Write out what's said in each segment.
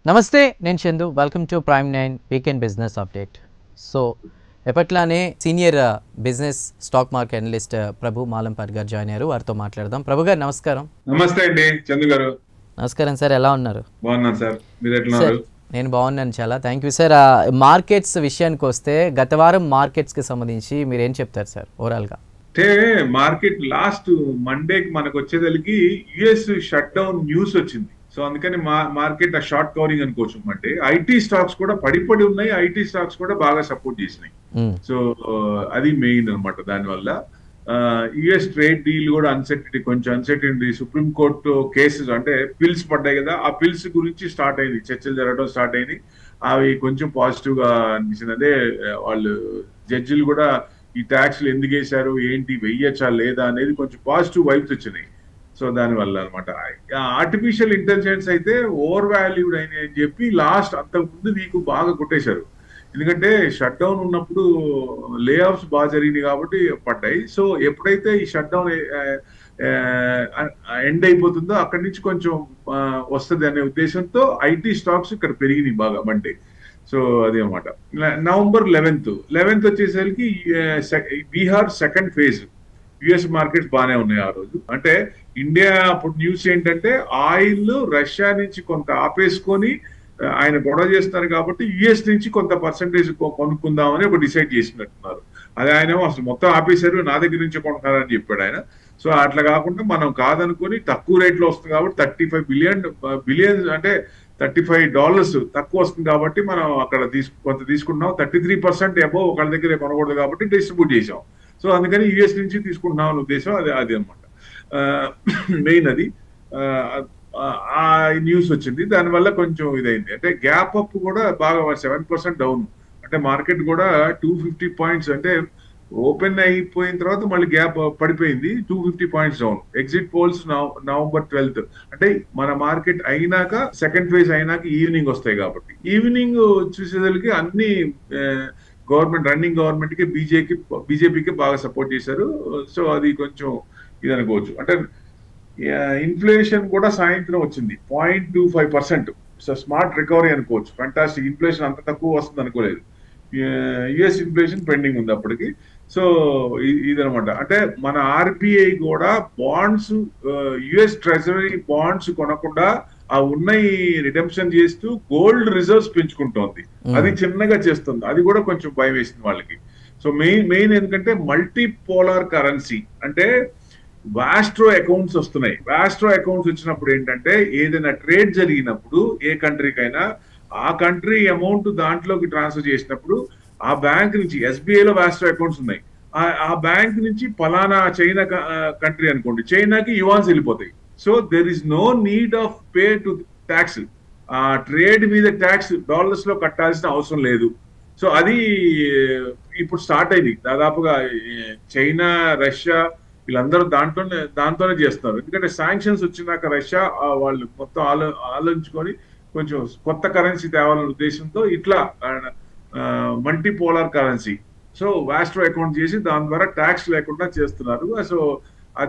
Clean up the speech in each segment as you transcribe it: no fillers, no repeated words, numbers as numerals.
నమస్తే, నేను Chandu. Welcome to Prime 9 weekend business update. So ఎప్పట్లానే senior business stock market analyst Prabhu Malampati garu join అయ్యారు. వారితో మాట్లాడదాం. ప్రభు గారు నమస్కారం. నమస్తే అండి చందు గారు. నమస్కారం సార్, ఎలా ఉన్నారు? బాగున్నాను సార్, మీరు ఎట్లా ఉన్నారు? నేను బాగున్నాను, చాలా థ్యాంక్ యూ సార్. మార్కెట్స్ విషయానికి వస్తే గత వారం మార్కెట్స్కి సంబంధించి మీరు ఏం చెప్తారు సార్ ఓవరాల్గా? అంటే మార్కెట్ లాస్ట్ మండేకి మనకు వచ్చేదలికి యుఎస్ షట్ డౌన్ న్యూస్ వచ్చింది. సో అందుకని మార్కెట్ ఆ షార్ట్ కవరింగ్ అనుకోవచ్చు. అంటే ఐటీ స్టాక్స్ కూడా పడిపడి ఉన్నాయి, ఐటీ స్టాక్స్ కూడా బాగా సపోర్ట్ చేసినాయి. సో అది మెయిన్ అనమాట. దానివల్ల యుఎస్ ట్రేడ్ డీల్ కూడా కొంచెం అన్సర్టనిటీ, సుప్రీం కోర్టు కేసెస్ అంటే పిల్స్ పడ్డాయి కదా, ఆ పిల్స్ గురించి స్టార్ట్ అయింది, చర్చలు జరగడం స్టార్ట్ అయింది. అవి కొంచెం పాజిటివ్ గా అనిపించింది. అదే వాళ్ళు జడ్జిలు కూడా ఈ ట్యాక్స్లు ఎందుకు వేశారు, ఏంటి, వెయ్యచ్చా లేదా అనేది కొంచెం పాజిటివ్ వైబ్స్ వచ్చినాయి. సో దానివల్ల అనమాట. ఆర్టిఫిషియల్ ఇంటెలిజెన్స్ అయితే ఓవర్ వాల్యూడ్ అని చెప్పి లాస్ట్ అంతకుముందు వీక్ బాగా కొట్టేశారు. ఎందుకంటే షట్ డౌన్ ఉన్నప్పుడు లే ఆఫ్స్ బాగా జరిగినాయి కాబట్టి పడ్డాయి. సో ఎప్పుడైతే ఈ షట్ డౌన్ ఎండ్ అయిపోతుందో అక్కడి నుంచి కొంచెం వస్తుంది అనే ఉద్దేశంతో ఐటీ స్టాక్స్ ఇక్కడ పెరిగినాయి బాగా మండే. సో అదే అనమాట. నవంబర్ 11th వచ్చేసరికి Bihar second phase US markets బాగానే ఉన్నాయి ఆ రోజు. అంటే ఇండియా అప్పుడు న్యూస్ ఏంటంటే ఆయిల్ రష్యా నుంచి కొంత ఆపేసుకొని ఆయన గొడవ చేస్తున్నారు కాబట్టి యుఎస్ నుంచి కొంత పర్సంటేజ్ కొనుక్కుందామని ఒక డిసైడ్ చేసినట్టున్నారు. అది ఆయన అసలు మొత్తం ఆపేశారు, నా దగ్గర నుంచి కొంటున్నారని చెప్పాడు ఆయన. సో అట్లా కాకుండా మనం కాదనుకొని తక్కువ రేట్లో వస్తుంది కాబట్టి $35 బిలియన్ అంటే $35 తక్కువ వస్తుంది కాబట్టి మనం అక్కడ కొంత తీసుకుంటున్నాం. 33% అబోవ్ ఒకళ్ళ దగ్గర కొనకూడదు కాబట్టి డిస్ట్రిబ్యూట్ చేసాం. సో అందుకని యుఎస్ నుంచి తీసుకుంటున్నాం అనే ఉద్దేశం అది అనమాట. మెయిన్ అది ఆ న్యూస్ వచ్చింది. దానివల్ల కొంచెం ఇదైంది. అంటే గ్యాప్ అప్ కూడా బాగా 7% డౌన్. అంటే మార్కెట్ కూడా 250 పాయింట్స్ అంటే ఓపెన్ అయిపోయిన తర్వాత మళ్ళీ గ్యాప్ పడిపోయింది. 250 points down. Exit polls November 12th అంటే మన మార్కెట్ అయినాక సెకండ్ ఫేజ్ అయినాక ఈవినింగ్ వస్తాయి కాబట్టి ఈవినింగ్ చూసేసరికి అన్ని గవర్నమెంట్ రన్నింగ్ గవర్నమెంట్ కి బీజేపీకి బాగా సపోర్ట్ చేశారు. సో అది కొంచెం ఇది అనుకోవచ్చు. అంటే ఇన్ఫ్లేషన్ కూడా సాయంత్రం వచ్చింది 0.25%. సో స్మార్ట్ రికవరీ అనుకోవచ్చు. ఫెంటాస్టిక్. ఇన్ఫ్లేషన్ అంత తక్కువ వస్తుంది అనుకోలేదు. యుఎస్ ఇన్ఫ్లేషన్ పెండింగ్ ఉంది అప్పటికి. సో ఇదనమాట. అంటే మన ఆర్బిఐ కూడా బాండ్స్ యుఎస్ ట్రెజరీ బాండ్స్ కొనకుండా ఆ ఉన్నాయి రిడెంప్షన్ చేస్తూ గోల్డ్ రిజర్వ్స్ పెంచుకుంటోంది. అది చిన్నగా చేస్తుంది. అది కూడా కొంచెం భయం వేసింది వాళ్ళకి. సో మెయిన్ ఎందుకంటే మల్టీ పోలార్ కరెన్సీ అంటే వాస్ట్రో అకౌంట్స్ వస్తున్నాయి. వాస్ట్రో అకౌంట్స్ వచ్చినప్పుడు ఏంటంటే ఏదైనా ట్రేడ్ జరిగినప్పుడు ఏ కంట్రీకైనా ఆ కంట్రీ అమౌంట్ దాంట్లోకి ట్రాన్స్ఫర్ చేసినప్పుడు ఆ బ్యాంక్ నుంచి ఎస్బీఐలో వాస్ట్రో అకౌంట్స్ ఉన్నాయి. ఆ బ్యాంక్ నుంచి పలానా చైనా కంట్రీ అనుకోండి, చైనాకి యువాన్స్ వెళ్ళిపోతాయి. So there is no need of pay to tax. ఆ ట్రేడ్ మీద ట్యాక్స్ డాలర్స్ లో కట్టాల్సిన అవసరం లేదు. సో అది ఇప్పుడు స్టార్ట్ అయింది. దాదాపుగా చైనా, రష్యా వీళ్ళందరూ దాంతోనే చేస్తున్నారు. ఎందుకంటే శాంక్షన్స్ వచ్చినాక రష్యా వాళ్ళు మొత్తం ఆలోచించుకొని కొంచెం కొత్త కరెన్సీ తేవాలనే ఉద్దేశంతో ఇట్లా multi polar currency so వాస్ట్రో account చేసి దాని ద్వారా ట్యాక్స్ లేకుండా చేస్తున్నారు. సో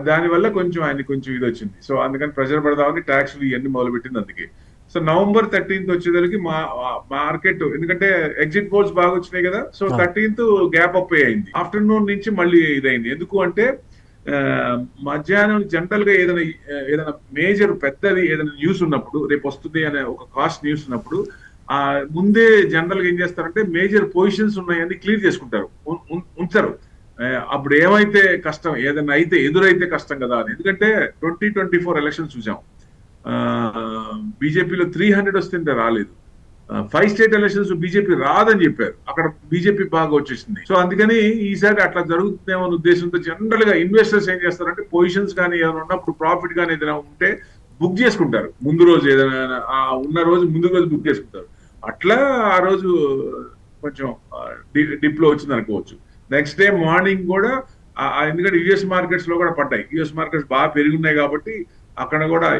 దానివల్ల కొంచెం ఆయన కొంచెం ఇది వచ్చింది. సో అందుకని ప్రెషర్ పడదామని ట్యాక్స్లు ఇవన్నీ మొదలుపెట్టింది అందుకే. సో నవంబర్ 13th వచ్చేసరికి మార్కెట్ ఎందుకంటే ఎగ్జిట్ పోల్స్ బాగా వచ్చినాయి కదా. సో 13th గ్యాప్ అప్ అయింది. ఆఫ్టర్నూన్ నుంచి మళ్ళీ ఇదైంది. ఎందుకు అంటే మధ్యాహ్నం జనరల్ గా ఏదైనా మేజర్ పెద్దది ఏదైనా న్యూస్ ఉన్నప్పుడు రేపు వస్తుంది అనే ఒక కాస్ట్ న్యూస్ ఉన్నప్పుడు ముందే జనరల్ గా ఏం చేస్తారంటే మేజర్ పొజిషన్స్ ఉన్నాయని క్లియర్ చేసుకుంటారు, ఉంచారు. అప్పుడు ఏమైతే కష్టం, ఏదైనా అయితే ఎదురైతే కష్టం కదా అని. ఎందుకంటే 2024 ఎలక్షన్స్ చూసాం. బీజేపీలో 300 వస్తుంటే రాలేదు. 5 స్టేట్ ఎలక్షన్స్ బీజేపీ రాదని చెప్పారు, అక్కడ బీజేపీ బాగా వచ్చేసింది. సో అందుకని ఈసారి అట్లా జరుగుతుందేమో ఉద్దేశంతో జనరల్ గా ఇన్వెస్టర్స్ ఏం చేస్తారంటే పొజిషన్స్ కానీ ఏదైనా ఉన్నప్పుడు ప్రాఫిట్ కానీ ఏదైనా ఉంటే బుక్ చేసుకుంటారు. ముందు రోజు ఏదైనా ఉన్న రోజు ముందు రోజు బుక్ చేసుకుంటారు. అట్లా ఆ రోజు కొంచెం డిప్ లో వచ్చింది అనుకోవచ్చు. నెక్స్ట్ డే మార్నింగ్ కూడా ఎందుకంటే యుఎస్ మార్కెట్స్ లో కూడా పడ్డాయి. యుఎస్ మార్కెట్స్ బాగా పెరుగున్నాయి కాబట్టి అక్కడ కూడా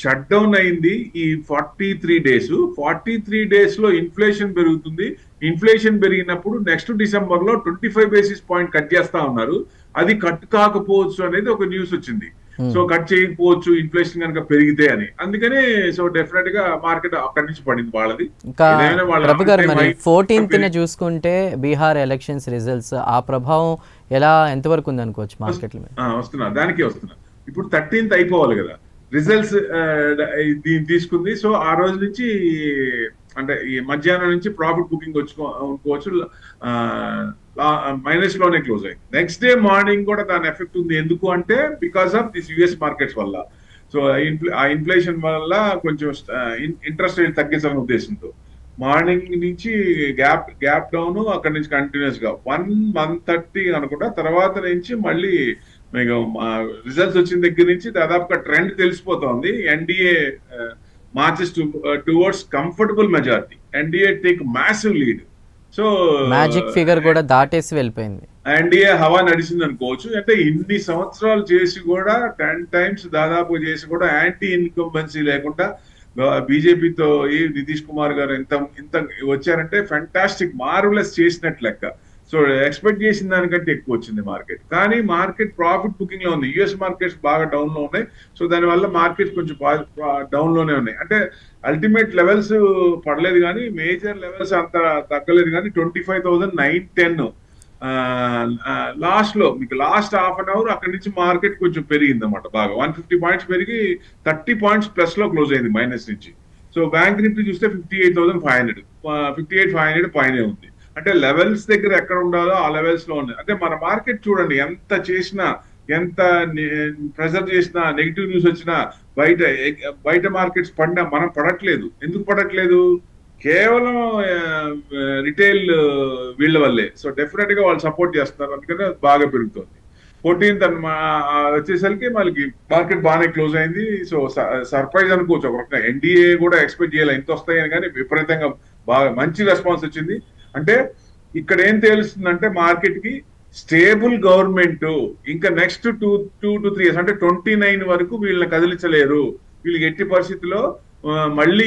షట్ డౌన్ అయింది. ఈ 43 డేస్ లో ఇన్ఫ్లేషన్ పెరుగుతుంది. ఇన్ఫ్లేషన్ పెరిగినప్పుడు నెక్స్ట్ డిసెంబర్ లో 25 బేసిస్ పాయింట్ కట్ చేస్తా ఉన్నారు. అది కట్ కాకపోవచ్చు అనేది ఒక న్యూస్ వచ్చింది. సో కట్ చేయకపోవచ్చు ఇన్ఫ్లేషన్ కనుక పెరిగితే అని. అందుకని సో డెఫినెట్ గా మార్కెట్ అక్కడి నుంచి పడింది వాళ్ళది. ఇంకా ప్రభు గారు మరి 14th చూసుకుంటే బీహార్ ఎలక్షన్స్ రిజల్ట్స్ ఆ ప్రభావం ఎంతవరకు ఉంది అనుకోవచ్చు మార్కెట్ మీద? వస్తున్నా దానికే వస్తున్నా. ఇప్పుడు 13th అయిపోవాలి కదా రిజల్ట్స్ దీన్ని తీసుకుంది. సో ఆ రోజు నుంచి అంటే ఈ మధ్యాహ్నం నుంచి ప్రాఫిట్ బుకింగ్ వచ్చుకోవచ్చు, మైనస్ లోనే క్లోజ్ అయింది. నెక్స్ట్ డే మార్నింగ్ కూడా దాని ఎఫెక్ట్ ఉంది. ఎందుకు అంటే because of this US markets వల్ల. సో ఆ ఇన్ఫ్లేషన్ వల్ల కొంచెం ఇంట్రెస్ట్ రేట్ తగ్గించాలనే ఉద్దేశంతో మార్నింగ్ నుంచి గ్యాప్ డౌన్, అక్కడ నుంచి కంటిన్యూస్ గా 130 అనుకుంటా. తర్వాత నుంచి మళ్ళీ మీకు రిజల్ట్స్ వచ్చిన దగ్గర నుంచి దాదాపుగా ట్రెండ్ తెలిసిపోతోంది. NDA marches towards comfortable majority. NDA take massive lead. So magic figure కూడా దాటేసి వెళ్ళిపోయింది. ఎన్డీఏ హవా నడిచింది అనుకోవచ్చు. అంటే ఇన్ని సంవత్సరాలు చేసి కూడా 10 times దాదాపు చేసి కూడా యాంటీ ఇన్కంబెన్సీ లేకుండా బీజేపీతో ఈ నితీష్ కుమార్ గారు ఇంత వచ్చారంటే ఫెంటాస్టిక్, మార్వెలస్ చేసినట్లు లెక్క. సో ఎక్స్పెక్ట్ చేసిన దానికంటే ఎక్కువ వచ్చింది మార్కెట్. కానీ మార్కెట్ ప్రాఫిట్ బుకింగ్ లో ఉంది. యుఎస్ మార్కెట్స్ బాగా డౌన్ లో ఉన్నాయి. సో దానివల్ల మార్కెట్స్ కొంచెం డౌన్ లోనే ఉన్నాయి. అంటే అల్టిమేట్ లెవెల్స్ పడలేదు కానీ మేజర్ లెవెల్స్ అంత తగ్గలేదు కానీ 25,910 లాస్ట్ లో మీకు లాస్ట్ హాఫ్ అన్ అవర్ అక్కడి నుంచి మార్కెట్ కొంచెం పెరిగింది అనమాట. బాగా 150 పాయింట్స్ పెరిగి 30 పాయింట్స్ ప్లస్ లో క్లోజ్ అయింది మైనస్ నుంచి. సో బ్యాంక్ నిఫ్టీ చూస్తే 58,500 58,500 పైనే ఉంది. అంటే లెవెల్స్ దగ్గర ఎక్కడ ఉండాలో ఆ లెవెల్స్ లో ఉంది. అంటే మన మార్కెట్ చూడండి, ఎంత చేసినా ఎంత ప్రెజర్ చేసినా నెగిటివ్ న్యూస్ వచ్చినా బయట మార్కెట్స్ పడినా మనం పడట్లేదు. ఎందుకు పడట్లేదు? కేవలం రిటైల్ వీళ్ళ వల్లే. సో డెఫినెట్ గా వాళ్ళు సపోర్ట్ చేస్తున్నారు, అందుకనే బాగా పెరుగుతుంది. 14th వచ్చేసరికి మనకి మార్కెట్ బాగానే క్లోజ్ అయింది. సో సర్ప్రైజ్ అనుకోవచ్చు ఒక రకంగా. ఎన్డీఏ కూడా ఎక్స్పెక్ట్ చేయాలి ఇంత వస్తాయని, కానీ విపరీతంగా బాగా మంచి రెస్పాన్స్ వచ్చింది. అంటే ఇక్కడ ఏం తెలుస్తుందంటే మార్కెట్ కి స్టేబుల్ గవర్నమెంట్ ఇంకా నెక్స్ట్ 2 to 3 years అంటే 29 వరకు వీళ్ళని కదిలించలేరు. వీళ్ళకి ఎట్టి పరిస్థితుల్లో మళ్ళీ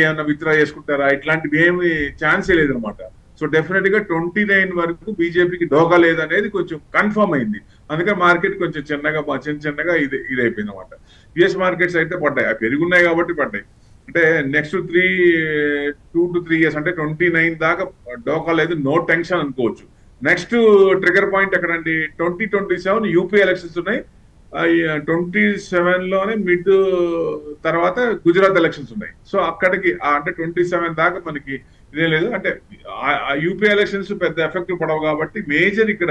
ఏమైనా విత్డ్రా చేసుకుంటారా ఇట్లాంటివి ఏమి ఛాన్సే లేదనమాట. సో డెఫినెట్ గా 29 వరకు బీజేపీకి డోకా లేదనేది కొంచెం కన్ఫర్మ్ అయింది. అందుకని మార్కెట్ కొంచెం చిన్నగా ఇది అయిపోయింది అనమాట. యుఎస్ మార్కెట్స్ అయితే పడ్డాయి, అవి పెరుగున్నాయి కాబట్టి పడ్డాయి. అంటే నెక్స్ట్ 2 to 3 years అంటే 29 దాకా డోకా లేదు, నో టెన్షన్ అనుకోవచ్చు. నెక్స్ట్ ట్రిగర్ పాయింట్ ఎక్కడండి? 2027 యూపీ ఎలక్షన్స్ ఉన్నాయి. 27 లోనే మిడ్ తర్వాత గుజరాత్ ఎలక్షన్స్ ఉన్నాయి. సో అక్కడికి అంటే 27 దాకా మనకి ఇదే లేదు. అంటే యూపీ ఎలక్షన్స్ పెద్ద ఎఫెక్ట్ పడవు కాబట్టి మేజర్ ఇక్కడ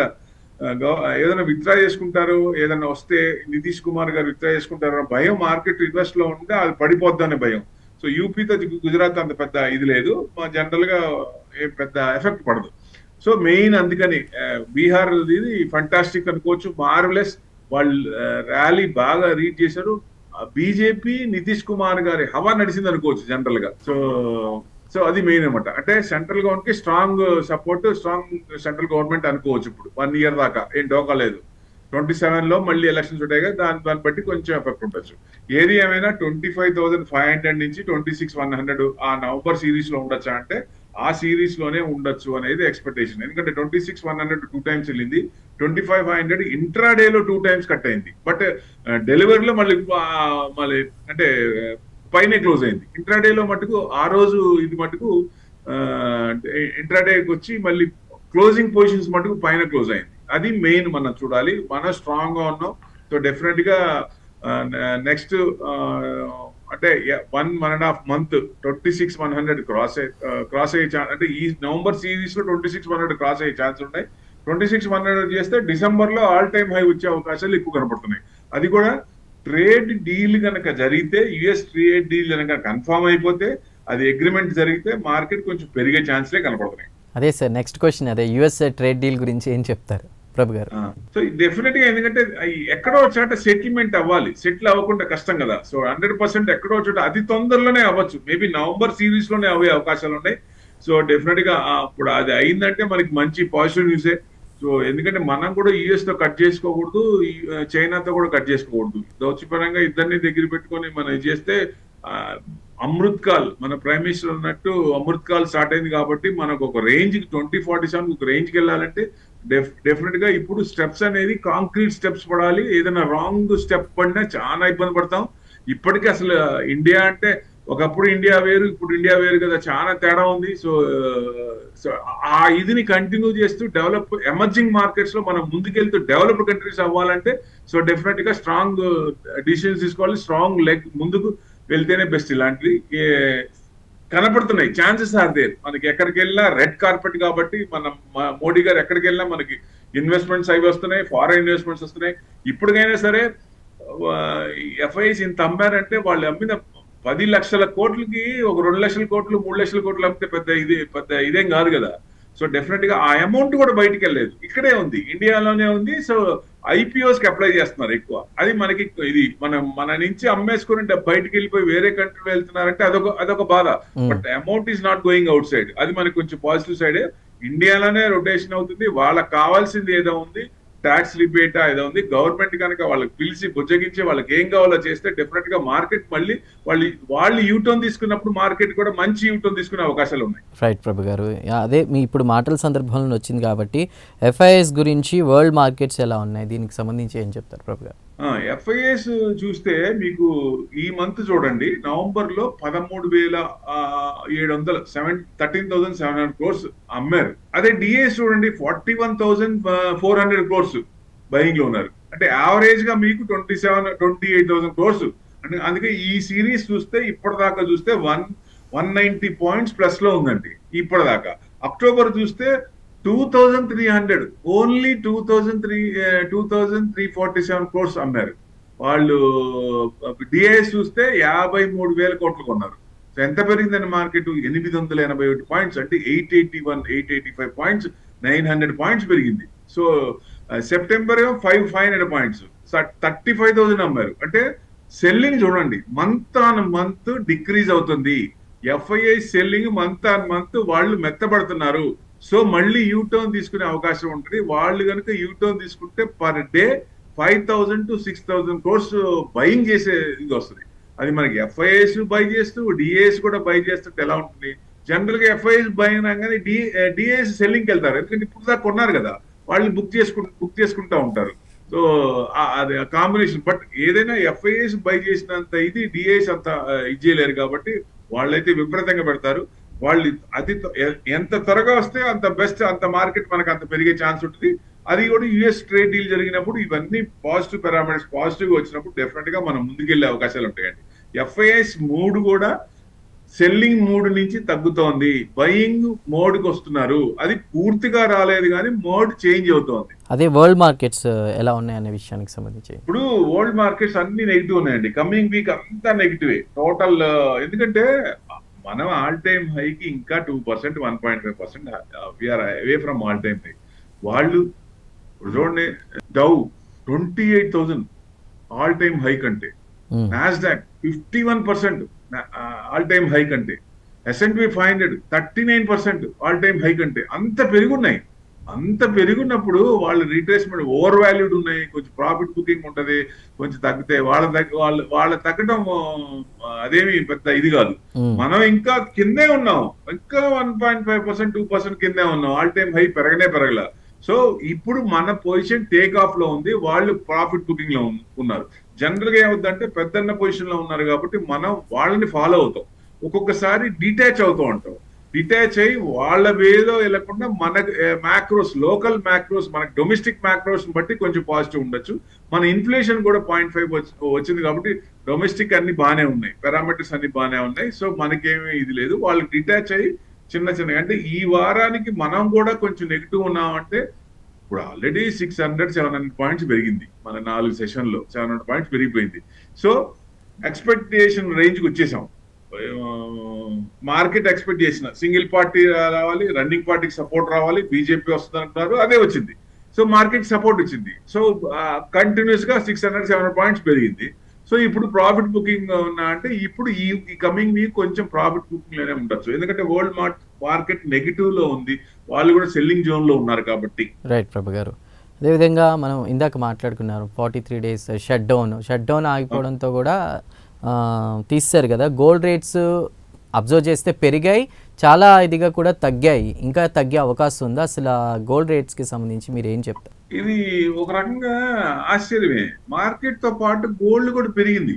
ఏదైనా విత్డ్రా చేసుకుంటారు, ఏదైనా వస్తే నితీష్ కుమార్ గారు విత్డ్రా చేసుకుంటారు అన్న భయం మార్కెట్ ఇన్వెస్ట్ లో ఉంటే అది పడిపోద్దనే భయం. సో యూపీతో గుజరాత్ అంత పెద్ద ఇది లేదు, జనరల్ గా పెద్ద ఎఫెక్ట్ పడదు. సో మెయిన్ అందుకని బీహార్ ఇది ఫంటాస్టిక్ అనుకోవచ్చు, మార్వెలస్. వాళ్ళు ర్యాలీ బాగా రీడ్ చేశారు. బీజేపీ నితీష్ కుమార్ గారి హవా నడిచింది అనుకోవచ్చు జనరల్ గా. సో అది మెయిన్ అనమాట. అంటే సెంట్రల్ గవర్నమెంట్ కి strong support, strong central government అనుకోవచ్చు. ఇప్పుడు 1 year దాకా ఏం డోకా లేదు. 27 లో మళ్ళీ ఎలక్షన్స్ ఉంటాయి కదా, దాన్ని బట్టి కొంచెం ఎఫెక్ట్ ఉండొచ్చు. ఏది ఏమైనా 25,500 నుంచి 26,100 ఆ నవంబర్ సిరీస్ లో ఉండొచ్చా అంటే ఆ సిరీస్ లోనే ఉండొచ్చు అనేది ఎక్స్పెక్టేషన్. ఎందుకంటే 26,100 2 times వెళ్ళింది, 25,500 ఇంట్రాడే లో 2 times కట్ అయింది. బట్ డెలివరీలో మళ్ళీ అంటే పైనే క్లోజ్ అయింది. ఇంట్రాడేలో మటుకు ఆ రోజు ఇది మటుకు ఇంట్రాడేకి వచ్చి మళ్ళీ క్లోజింగ్ పొజిషన్స్ మటుకు పైన క్లోజ్ అయింది. అది మెయిన్ మనం చూడాలి. మనం స్ట్రాంగ్ గా ఉన్నాం. సో డెఫినెట్ గా నెక్స్ట్ అంటే 1.5 month 26,100 క్రాస్ అయ్యే ఛాన్స్, అంటే ఈ నవంబర్ సిరీస్ లో 26,100 క్రాస్ అయ్యే ఛాన్స్ ఉన్నాయి. 26,100 చేస్తే డిసెంబర్ లో ఆల్ టైమ్ హై వచ్చే అవకాశాలు ఎక్కువ కనపడుతున్నాయి. అది కూడా ట్రేడ్ డీల్ కనుక జరిగితే, యుఎస్ ట్రేడ్ డీల్ కనుక కన్ఫర్మ్ అయిపోతే, అది అగ్రిమెంట్ జరిగితే మార్కెట్ కొంచెం పెరిగే ఛాన్స్లే కనపడుతున్నాయి. అదే సార్ నెక్స్ట్ క్వశ్చన్, అదే యుఎస్ ట్రేడ్ డీల్ గురించి ఏం చెప్తారు ప్రభు గారు? సో డెఫినెట్ గా ఎందుకంటే ఎక్కడో చోట సెటిల్మెంట్ అవ్వాలి, సెటిల్ అవ్వకుండా కష్టం కదా. సో 100% ఎక్కడో చోట అతి తొందరలోనే అవ్వచ్చు. మేబీ నవంబర్ సిరీస్ లోనే అవే అవకాశాలు ఉన్నాయి. సో డెఫినెట్ గా ఇప్పుడు అది అయిందంటే మనకి మంచి పాజిటివ్ న్యూసే. సో ఎందుకంటే మనం కూడా యుఎస్ తో కట్ చేసుకోకూడదు, చైనాతో కూడా కట్ చేసుకోకూడదు. దౌత్యపరంగా ఇద్దరిని దగ్గర పెట్టుకొని మనం ఇది చేస్తే అమృత్ కాల్, మన ప్రైమ్ మినిస్టర్ అన్నట్టు అమృత్ కాల్ స్టార్ట్ అయింది కాబట్టి మనకు ఒక రేంజ్ 2047 ఒక రేంజ్కి వెళ్ళాలంటే డెఫినెట్ గా ఇప్పుడు స్టెప్స్ అనేది కాంక్రీట్ స్టెప్స్ పడాలి. ఏదైనా రాంగ్ స్టెప్ పడినా చాలా ఇబ్బంది పడతాం. ఇప్పటికీ అసలు ఇండియా అంటే ఒకప్పుడు ఇండియా వేరు, ఇప్పుడు ఇండియా వేరు కదా, చాలా తేడా ఉంది. సో ఆ ఇదిని కంటిన్యూ చేస్తూ ఎమర్జింగ్ మార్కెట్స్ లో మనం ముందుకెళ్తూ డెవలప్డ్ కంట్రీస్ అవ్వాలంటే సో డెఫినెట్ గా స్ట్రాంగ్ డిసిషన్స్ తీసుకోవాలి. స్ట్రాంగ్ లెగ్ ముందుకు వెళ్తేనే బెస్ట్. ఇలాంటివి కనపడుతున్నాయి, ఛాన్సెస్ ఆర్ దేర్. మనకి ఎక్కడికి వెళ్ళినా రెడ్ కార్పెట్ కాబట్టి మనం మోడీ గారు ఎక్కడికి వెళ్ళినా మనకి ఇన్వెస్ట్మెంట్స్ అవి వస్తున్నాయి, ఫారెన్ ఇన్వెస్ట్మెంట్స్ వస్తున్నాయి. ఇప్పటికైనా సరే ఎఫ్ఐఎస్ ఇంత అమ్మారంటే వాళ్ళు అమ్మిన 10 లక్షల కోట్లకి ఒక 2 లక్షల కోట్లు 3 లక్షల కోట్లు అమ్మితే పెద్ద ఇదేం కాదు కదా. సో డెఫినెట్ గా ఆ అమౌంట్ కూడా బయటికి వెళ్ళలేదు, ఇక్కడే ఉంది, ఇండియాలోనే ఉంది. సో ఐపీఓస్ కి అప్లై చేస్తున్నారు ఎక్కువ. అది మనకి ఇది మన నుంచి అమ్మేసుకుని బయటికి వెళ్ళిపోయి వేరే కంట్రీ వెళ్తున్నారంటే అదొక బాధ. But amount is not going out side. అది మనకి కొంచెం పాజిటివ్ సైడే. ఇండియాలోనే రొటేషన్ అవుతుంది. వాళ్ళకి కావాల్సింది ఏదో ఉంది, ట్యాక్స్ రిబేట్ ఏదో ఉంది. గవర్నమెంట్ కనుక వాళ్ళకి పిలిచి బుజ్జగించి వాళ్ళకి ఏం కావాలో చేస్తే డెఫినెట్ గా మార్కెట్ మళ్ళీ వాళ్ళు యూటర్న్ తీసుకున్నప్పుడు మార్కెట్ కూడా మంచి యూటర్న్ తీసుకునే అవకాశాలు ఉన్నాయి. రైట్ ప్రభు గారు, అదే మీ ఇప్పుడు మాటల సందర్భంలో వచ్చింది కాబట్టి ఎఫ్ఐఎస్ గురించి వరల్డ్ మార్కెట్స్ ఎలా ఉన్నాయి, దీనికి సంబంధించి ఏం చెప్తారు ప్రభు గారు? ఎఫ్ఐఎస్ చూస్తే మీకు ఈ మంత్ చూడండి, నవంబర్ లో 13,700 crores అమ్మారు. అదే డిఏస్ చూడండి 41,400 crores బయింగ్ లో ఉన్నారు. అంటే యావరేజ్ గా మీకు 28,000 crores. అంటే అందుకే ఈ సిరీస్ చూస్తే ఇప్పటిదాకా చూస్తే 190 పాయింట్స్ ప్లస్ లో ఉందండి. ఇప్పటిదాకా అక్టోబర్ చూస్తే 2,300 ఓన్లీ 2,347 crores అమ్మారు. వాళ్ళు డిఐఎస్ చూస్తే 53,000 కోట్లు కొన్నారు. సో ఎంత పెరిగిందని మార్కెట్ 881 పాయింట్స్, అంటే 885 పాయింట్స్, 900 పాయింట్స్ పెరిగింది. సో సెప్టెంబర్ 500 పాయింట్స్, 35,000 అమ్మారు. అంటే సెల్లింగ్ చూడండి మంత్ ఆన్ మంత్ డిక్రీజ్ అవుతుంది. FII selling month on month వాళ్ళు మెత్తబడుతున్నారు. సో మళ్ళీ యూటర్న్ తీసుకునే అవకాశం ఉంటుంది. వాళ్ళు కనుక యూటర్న్ తీసుకుంటే per day 5,000 to 6,000 crores buying చేసే ఇది వస్తుంది. అది మనకి ఎఫ్ఐఎస్ బై చేస్తూ డిఏఎస్ కూడా బై చేస్తుంటే ఎలా ఉంటుంది? జనరల్ గా ఎఫ్ఐఎస్ బై అనగానే డిఏఎస్ సెల్లింగ్కి వెళ్తారు, ఎందుకంటే ఇప్పుడు దాకా కొన్నారు కదా, వాళ్ళు బుక్ చేసుకుంటా ఉంటారు. సో అది కాంబినేషన్. బట్ ఏదైనా ఎఫ్ఐఎస్ బై చేసినంత ఇది డిఏఎస్ అంత ఇది చేయలేరు కాబట్టి వాళ్ళైతే విపరీతంగా పెడతారు. వాళ్ళు ఎంత త్వరగా వస్తే అంత బెస్ట్, అంత మార్కెట్ మనకు అంత పెరిగే ఛాన్స్ ఉంటుంది. అది కూడా యుఎస్ ట్రేడ్ డీల్ జరిగినప్పుడు ఇవన్నీ పాజిటివ్ పారామీటర్స్ పాజిటివ్ గా వచ్చినప్పుడు డెఫినెట్ గా మనం ముందుకెళ్లే అవకాశాలు ఉంటాయండి. ఎఫ్ఐఎస్ మూడ్ కూడా సెల్లింగ్ మోడ్ నుంచి తగ్గుతోంది, బయింగ్ మోడ్ కి వస్తున్నారు. అది పూర్తిగా రాలేదు కానీ మోడ్ చేంజ్ అవుతోంది. అదే వరల్డ్ మార్కెట్స్ ఎలా ఉన్నాయనే విషయానికి సంబంధించి ఇప్పుడు వరల్డ్ మార్కెట్స్ అన్ని నెగిటివ్ ఉన్నాయండి. కమింగ్ వీక్ అంతా నెగిటివే టోటల్. ఎందుకంటే మనం ఆల్ టైమ్ హైకి ఇంకా 2%, 1.5% we are away from all time high. వాళ్ళు చూడండి, డౌ 28,000 ఆల్ టైమ్ హై కంటే, నాస్డాక్ 51% ఆల్ టైమ్ హై కంటే, S&P 500 39% ఆల్ టైమ్ హై కంటే, అంత పెరుగున్నాయి. అంత పెరుగున్నప్పుడు వాళ్ళు రీట్రేస్మెంట్ ఓవర్ వాల్యూడ్ ఉన్నాయి, కొంచెం ప్రాఫిట్ బుకింగ్ ఉంటది, కొంచెం తగ్గితే వాళ్ళ తగ్గడం అదేమి పెద్ద ఇది కాదు. మనం ఇంకా కిందే ఉన్నాం, ఇంకా 1.5%, 2% కిందే ఉన్నాం, ఆల్ టైమ్ హై పెరగలా. సో ఇప్పుడు మన పొజిషన్ టేక్ ఆఫ్ లో ఉంది, వాళ్ళు ప్రాఫిట్ బుకింగ్ లో ఉన్నారు. జనరల్ గా ఏమవుతుందంటే పెద్దన్న పొజిషన్ లో ఉన్నారు కాబట్టి మనం వాళ్ళని ఫాలో అవుతాం, ఒక్కొక్కసారి డిటాచ్ అవుతూ ఉంటాం. డిటాచ్ అయ్యి వాళ్ళ వేలో వెళ్ళకుండా మన మ్యాక్రోస్, లోకల్ మ్యాక్రోస్, మనకి డొమెస్టిక్ మ్యాక్రోస్ బట్టి కొంచెం పాజిటివ్ ఉండొచ్చు. మన ఇన్ఫ్లేషన్ కూడా 0.5 వచ్చింది కాబట్టి డొమెస్టిక్ అన్ని బాగానే ఉన్నాయి, పారామీటర్స్ అన్ని బాగానే ఉన్నాయి. సో మనకేమీ ఇది లేదు. వాళ్ళు డిటాచ్ అయ్యి చిన్న అంటే ఈ వారానికి మనం కూడా కొంచెం నెగిటివ్ ఉన్నామంటే ఇప్పుడు ఆల్రెడీ 600-700 పాయింట్స్ పెరిగింది. మన 4 సెషన్లో 700 పాయింట్స్ పెరిగిపోయింది. సో ఎక్స్పెక్టేషన్ రేంజ్కి వచ్చేసాం. మార్కెట్ ఎక్స్పెక్ట్ చేసిన సింగిల్ పార్టీ రావాలి, రన్నింగ్ పార్టీకి సపోర్ట్ రావాలి, బీజేపీ వస్తుంది అంటున్నారు, అదే వచ్చింది. సో మార్కెట్ సపోర్ట్ వచ్చింది. సో కంటిన్యూస్ గా 600-700 పాయింట్స్ పెరిగింది. సో ఇప్పుడు ప్రాఫిట్ బుకింగ్ ఉన్నా అంటే ఇప్పుడు ఈ కమింగ్ వీక్ కొంచెం ప్రాఫిట్ బుకింగ్ లోనే ఉండొచ్చు, ఎందుకంటే వరల్డ్ మార్కెట్ నెగిటివ్ లో ఉంది, వాళ్ళు కూడా సెల్లింగ్ జోన్ లో ఉన్నారు కాబట్టి. రైట్ ప్రభు గారు, అదేవిధంగా మనం ఇందాక మాట్లాడుకున్నారు 43 days షట్ డౌన్ ఆగిపోవడంతో కూడా తీస్తారు కదా, గోల్డ్ రేట్స్ అబ్జర్వ్ చేస్తే పెరిగాయి, చాలా ఇదిగా కూడా తగ్గాయి, ఇంకా తగ్గే అవకాశం ఉందా? అసలు గోల్డ్ రేట్స్కి సంబంధించి మీరు ఏం చెప్తారు? ఇది ఒక రకంగా ఆశ్చర్యమే. మార్కెట్ తో పాటు గోల్డ్ కూడా పెరిగింది.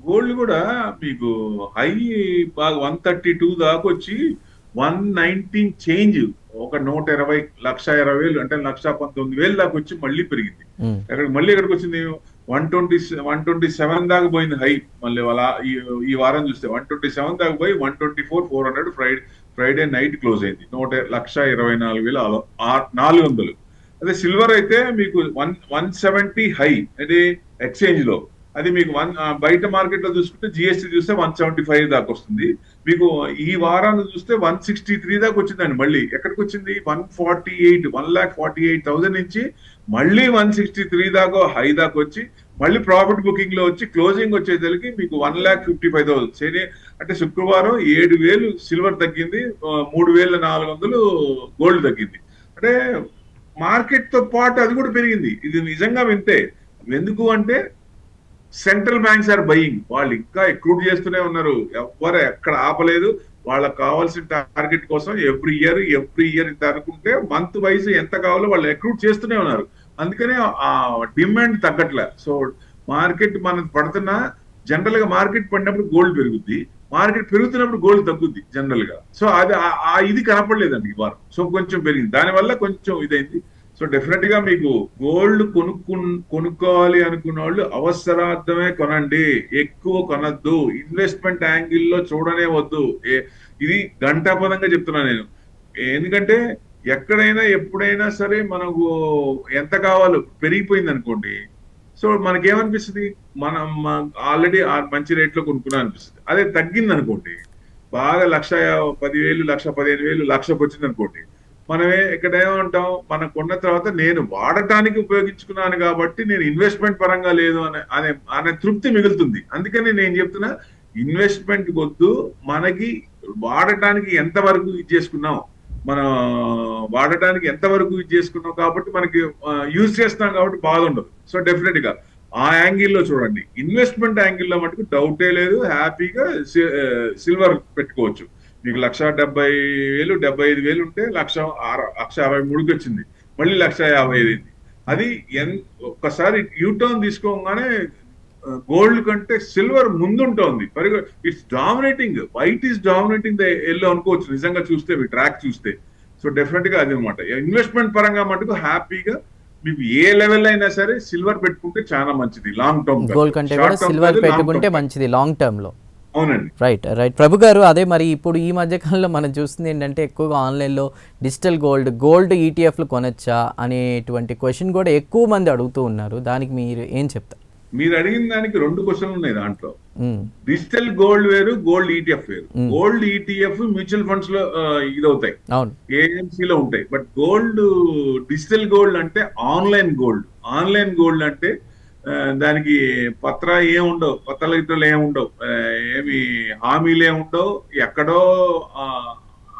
గోల్డ్ కూడా మీకు హై బాగా 132 దాకా వచ్చి 119 చేంజ్, ఒక 120 1,20,000 అంటే 1,19,000 దాకా వచ్చి మళ్ళీ పెరిగింది. మళ్ళీ ఎక్కడికి వచ్చింది? 127 దాకా పోయింది హై. మళ్ళీ వాళ్ళ ఈ వారం చూస్తే 127 దాకా పోయి 124,400 ఫ్రైడే నైట్ క్లోజ్ అయింది. 1,24,400. అదే సిల్వర్ అయితే మీకు 170 హై, అంటే ఎక్స్చేంజ్ లో. అది మీకు బయట మార్కెట్ లో చూసుకుంటే జిఎస్టీ చూస్తే 175 దాకా వస్తుంది. మీకు ఈ వారాన్ని చూస్తే 163 దాకా వచ్చిందండి. మళ్ళీ ఎక్కడికి వచ్చింది? 1,48,000 నుంచి మళ్ళీ 163 దాకా హై దాకా వచ్చి మళ్ళీ ప్రాఫిట్ బుకింగ్ లో వచ్చి క్లోజింగ్ వచ్చేసరికి మీకు 1,55,000. సరే, అంటే శుక్రవారం 7,000 సిల్వర్ తగ్గింది, 3,400 గోల్డ్ తగ్గింది. అంటే మార్కెట్ తో పాటు అది కూడా పెరిగింది. ఇది నిజంగా వింటే. ఎందుకు అంటే సెంట్రల్ బ్యాంక్స్ ఆర్ బయింగ్. వాళ్ళు ఇంకా ఎక్రూట్ చేస్తూనే ఉన్నారు. ఎవరు ఎక్కడ ఆపలేదు. వాళ్ళకి కావాల్సిన టార్గెట్ కోసం ఎవ్రీ ఇయర్ ఇంత అనుకుంటే మంత్ వైజ్ ఎంత కావాలో వాళ్ళు ఎక్రూట్ చేస్తూనే ఉన్నారు. అందుకనే ఆ డిమాండ్ తగ్గట్లే. సో మార్కెట్ మనం పడుతున్నా, జనరల్ గా మార్కెట్ పడినప్పుడు గోల్డ్ పెరుగుద్ది, మార్కెట్ పెరుగుతున్నప్పుడు గోల్డ్ తగ్గుద్ది జనరల్ గా. సో అది ఇది కనపడలేదండి ఈ వారం. సో కొంచెం పెరిగింది, దానివల్ల కొంచెం ఇదైంది. సో డెఫినెట్ గా మీకు గోల్డ్ కొనుక్కోవాలి అనుకున్న వాళ్ళు అవసరార్థమే కొనండి, ఎక్కువ కొనద్దు. ఇన్వెస్ట్మెంట్ యాంగిల్లో చూడనే వద్దు. ఇది ఘంటాపదంగా చెప్తున్నా నేను. ఎందుకంటే ఎక్కడైనా ఎప్పుడైనా సరే మనకు ఎంత కావాలో పెరిగిపోయింది అనుకోండి, సో మనకేమనిపిస్తుంది? మనం ఆల్రెడీ మంచి రేట్ లో కొనుక్కున్నా అనిపిస్తుంది. అదే తగ్గింది అనుకోండి, బాగా 1,10,000 1,15,000 1,00,000కి వచ్చింది అనుకోండి, మనమే ఇక్కడ ఏమంటాం? మనం కొన్న తర్వాత నేను వాడటానికి ఉపయోగించుకున్నాను కాబట్టి నేను ఇన్వెస్ట్మెంట్ పరంగా లేదు అనే తృప్తి మిగులుతుంది. అందుకని నేను చెప్తున్నా, ఇన్వెస్ట్మెంట్ వద్దు, మనకి వాడటానికి ఎంతవరకు ఇది చేసుకున్నాం, మనం వాడటానికి ఎంతవరకు ఇది చేసుకున్నాం కాబట్టి మనకి యూజ్ చేస్తున్నాం కాబట్టి బాధ ఉండదు. సో డెఫినెట్ గా ఆ యాంగిల్లో చూడండి. ఇన్వెస్ట్మెంట్ యాంగిల్లో మటుకు డౌటే లేదు, హ్యాపీగా సిల్వర్ పెట్టుకోవచ్చు. మీకు 1,70,000 75,000 ఉంటే 1,63,000 వచ్చింది, మళ్ళీ 1,55,000. అది ఒక్కసారి యూటర్న్ తీసుకోగానే గోల్డ్ కంటే సిల్వర్ ముందుంటోంది. It's dominating, white is dominating the yellow అనుకోవచ్చు నిజంగా చూస్తే, ట్రాక్ చూస్తే. సో డెఫినెట్ గా అది అనమాట. ఇన్వెస్ట్మెంట్ పరంగా మటుకు హ్యాపీగా మీకు ఏ లెవెల్ అయినా సరే సిల్వర్ పెట్టుకుంటే చాలా మంచిది లాంగ్ టర్మ్. గోల్డ్ కంటే కూడా సిల్వర్ పెట్టుకుంటే మంచిది లాంగ్ టర్మ్ లో. అవునండి, రైట్. ప్రభు గారు, అదే మరి ఇప్పుడు ఈ మధ్య కాలంలో మనం చూస్తుంది ఏంటంటే ఎక్కువగా ఆన్లైన్లో డిజిటల్ గోల్డ్ ఈటీఎఫ్లు కొనొచ్చా అనేటువంటి క్వశ్చన్ కూడా ఎక్కువ మంది అడుగుతూ ఉన్నారు. దానికి మీరు ఏం చెప్తారు? మీరు అడిగిన దానికి 2 క్వశ్చన్లు ఉన్నాయి దాంట్లో. డిజిటల్ గోల్డ్ వేరు, గోల్డ్ ఈటీఎఫ్ వేరు. గోల్డ్ ఈటీఎఫ్ మ్యూచువల్ ఫండ్స్ లో ఇదవుతాయి, ఏఎంసీలో ఉంటాయి. బట్ డిజిటల్ గోల్డ్ అంటే ఆన్లైన్ గోల్డ్ అంటే దానికి పత్రాలు ఏముండవు, పత్రాల గిత్రాలు ఏముండవు, ఏమి హామీలు ఏముండవు. ఎక్కడో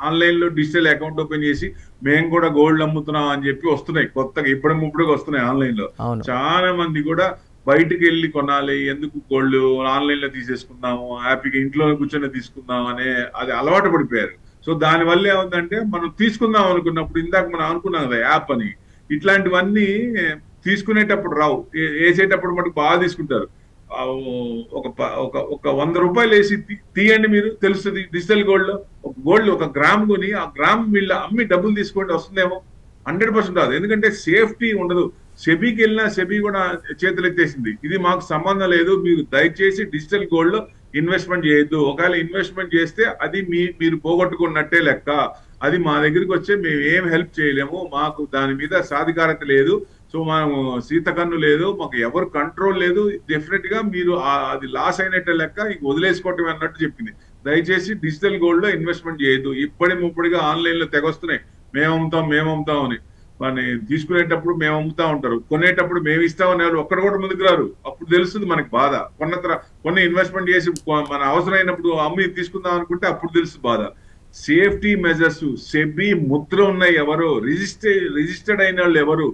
ఆన్లైన్ లో డిజిటల్ అకౌంట్ ఓపెన్ చేసి మేము కూడా గోల్డ్ అమ్ముతున్నాం అని చెప్పి వస్తున్నాయి కొత్తగా, ఇప్పుడుగా వస్తున్నాయి ఆన్లైన్ లో. చాలా మంది కూడా బయటకు వెళ్ళి కొనాలి, ఎందుకు గోల్డ్ ఆన్లైన్ లో తీసేసుకుందాము, హ్యాపీగా ఇంట్లో కూర్చొని తీసుకుందాం అనే అది అలవాటు పడిపోయారు. సో దాని వల్ల ఏముందంటే మనం తీసుకుందాం అనుకున్నప్పుడు, ఇందాక మనం అనుకున్నాం కదా యాప్ అని, ఇట్లాంటివన్నీ తీసుకునేటప్పుడు రావు, వేసేటప్పుడు మటుకు బాగా తీసుకుంటారు. ఒక 100 రూపాయలు వేసి తీయండి, మీరు తెలుస్తుంది డిజిటల్ గోల్డ్ ఒక గ్రామ్ కొని ఆ గ్రామ్ వీళ్ళ అమ్మి డబ్బులు తీసుకోండి, వస్తుందేమో? 100% రాదు. ఎందుకంటే సేఫ్టీ ఉండదు. సెబీకి వెళ్ళినా సెబీ కూడా చేతులు ఎత్తేసింది, ఇది మాకు సంబంధం లేదు, మీరు దయచేసి డిజిటల్ గోల్డ్ లో ఇన్వెస్ట్మెంట్ చేయొద్దు. ఒకవేళ ఇన్వెస్ట్మెంట్ చేస్తే అది మీరు పోగొట్టుకున్నట్టే లెక్క, అది మా దగ్గరికి వచ్చే మేము ఏం హెల్ప్ చేయలేము, మాకు దాని మీద సాధికారత లేదు, సో మనము సీతకన్ను లేదు, మాకు ఎవరు కంట్రోల్ లేదు, డెఫినెట్ గా మీరు అది లాస్ అయినట్టే లెక్క, ఇంక వదిలేసుకోవటం అన్నట్టు చెప్పింది. దయచేసి డిజిటల్ గోల్డ్ లో ఇన్వెస్ట్మెంట్ చేయొద్దు. ఇప్పటిగా ఆన్లైన్ లో తెగొస్తున్నాయి, మేము అమ్ముతాం అని. వాడిని తీసుకునేటప్పుడు మేము అమ్ముతా ఉంటారు, కొనేటప్పుడు మేము ఇస్తామని ఎవరు ఒక్కడు కూడా ముందుకు రారు. అప్పుడు తెలుస్తుంది మనకి బాధ. కొన్ని ఇన్వెస్ట్మెంట్ చేసి మన అవసరం అయినప్పుడు అమ్మి తీసుకుందాం అనుకుంటే అప్పుడు తెలుస్తుంది బాధ. సేఫ్టీ మెజర్స్, సెబీ ముద్ర ఉన్నాయి ఎవరు, రిజిస్టర్డ్ అయిన వాళ్ళు ఎవరు,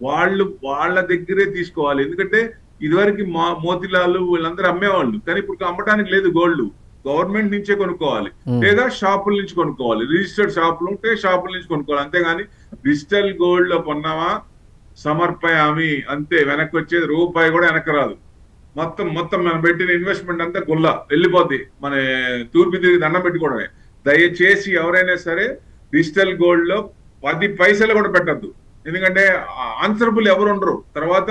వాళ్ళ దగ్గరే తీసుకోవాలి. ఎందుకంటే ఇదివరకు మోతిలాలు వీళ్ళందరూ అమ్మేవాళ్ళు, కానీ ఇప్పుడు అమ్మటానికి లేదు గోల్డ్. గవర్నమెంట్ నుంచే కొనుక్కోవాలి, లేదా షాపుల నుంచి కొనుక్కోవాలి. రిజిస్టర్డ్ షాపులు ఉంటే షాపుల నుంచి కొనుక్కోవాలి. అంతేగాని డిజిటల్ గోల్డ్ లో కొన్నావా సమర్పయామి అంతే, వెనక్కి వచ్చేది రూపాయి కూడా వెనక్కి రాదు. మొత్తం మనం పెట్టిన ఇన్వెస్ట్మెంట్ అంతా గుల్లా వెళ్ళిపోద్ది. మన తూర్పు తిరిగి దండం పెట్టుకోవడమే. దయచేసి ఎవరైనా సరే డిజిటల్ గోల్డ్ లో 10 పైసలు కూడా పెట్టద్దు. ఎందుకంటే ఆన్సరబుల్ ఎవరు ఉండరు. తర్వాత